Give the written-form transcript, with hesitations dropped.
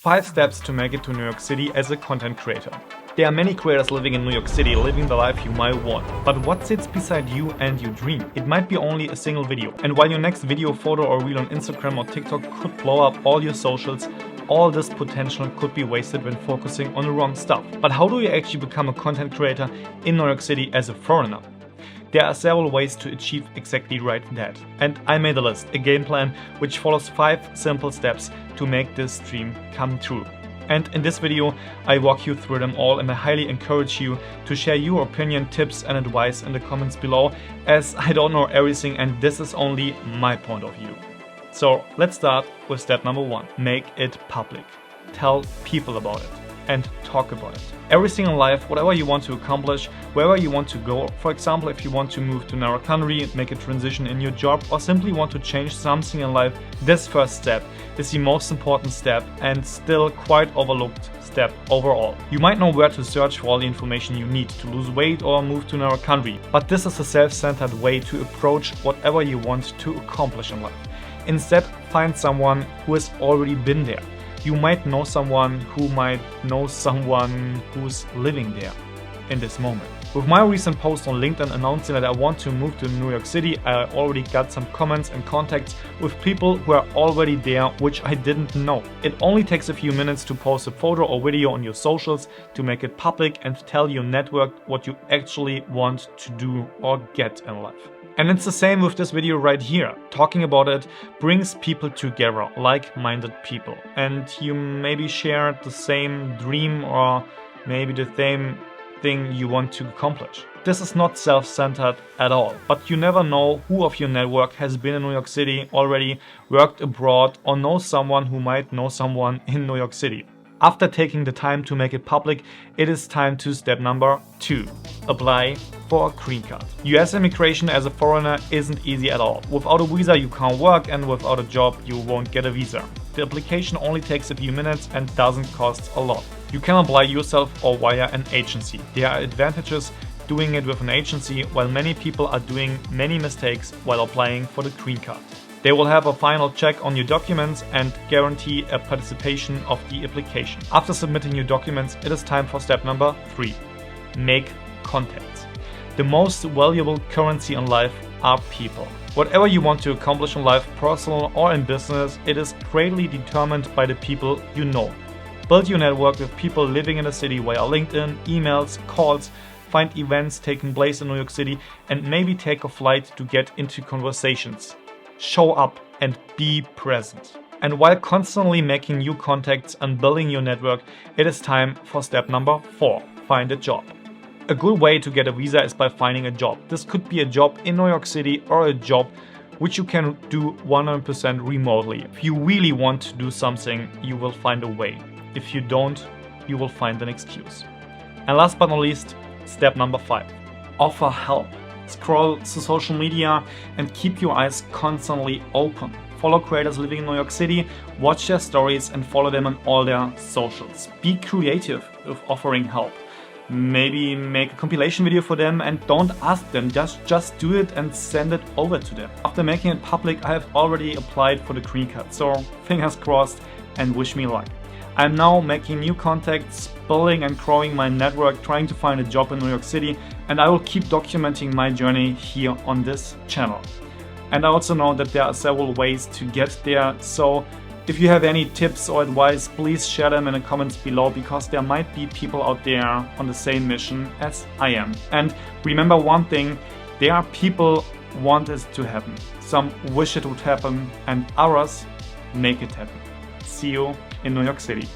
5 steps to make it to New York City as a content creator. There are many creators living in New York City, living the life you might want. But what sits beside you and your dream? It might be only a single video. And while your next video, photo or reel on Instagram or TikTok could blow up all your socials, all this potential could be wasted when focusing on the wrong stuff. But how do you actually become a content creator in New York City as a foreigner? There are several ways to achieve exactly right that. And I made a list, a game plan, which follows 5 simple steps to make this dream come true. And in this video, I walk you through them all, and I highly encourage you to share your opinion, tips and advice in the comments below, as I don't know everything and this is only my point of view. So let's start with step number 1. Make it public. Tell people about it and talk about it. Everything in life, whatever you want to accomplish, wherever you want to go, for example, if you want to move to another country, make a transition in your job, or simply want to change something in life, this first step is the most important step and still quite overlooked step overall. You might know where to search for all the information you need to lose weight or move to another country, but this is a self-centered way to approach whatever you want to accomplish in life. Instead, find someone who has already been there. You might know someone who might know someone who's living there in this moment. With my recent post on LinkedIn announcing that I want to move to New York City, I already got some comments and contacts with people who are already there, which I didn't know. It only takes a few minutes to post a photo or video on your socials to make it public and tell your network what you actually want to do or get in life. And it's the same with this video right here. Talking about it brings people together, like-minded people. And you maybe share the same dream or maybe the same thing you want to accomplish. This is not self-centered at all, but you never know who of your network has been in New York City already, worked abroad, or knows someone who might know someone in New York City. After taking the time to make it public, it is time to step number 2. Apply for a green card. US immigration as a foreigner isn't easy at all. Without a visa you can't work, and without a job you won't get a visa. The application only takes a few minutes and doesn't cost a lot. You can apply yourself or via an agency. There are advantages doing it with an agency, while many people are doing many mistakes while applying for the green card. They will have a final check on your documents and guarantee a participation of the application. After submitting your documents, it is time for step number 3. Make contacts. The most valuable currency in life are people. Whatever you want to accomplish in life, personal or in business, it is greatly determined by the people you know. Build your network with people living in the city via LinkedIn, emails, calls, find events taking place in New York City, and maybe take a flight to get into conversations. Show up and be present. And while constantly making new contacts and building your network, it is time for step number 4. Find a job. A good way to get a visa is by finding a job. This could be a job in New York City or a job which you can do 100% remotely. If you really want to do something, you will find a way. If you don't, you will find an excuse. And last but not least, step number 5. Offer help. Scroll through social media and keep your eyes constantly open. Follow creators living in New York City, watch their stories and follow them on all their socials. Be creative with offering help. Maybe make a compilation video for them and don't ask them, just do it and send it over to them. After making it public, I have already applied for the green card, so fingers crossed and wish me luck. I'm now making new contacts, building and growing my network, trying to find a job in New York City, and I will keep documenting my journey here on this channel. And I also know that there are several ways to get there, so if you have any tips or advice, please share them in the comments below, because there might be people out there on the same mission as I am. And remember one thing, there are people who want it to happen. Some wish it would happen and others make it happen. See you in New York City.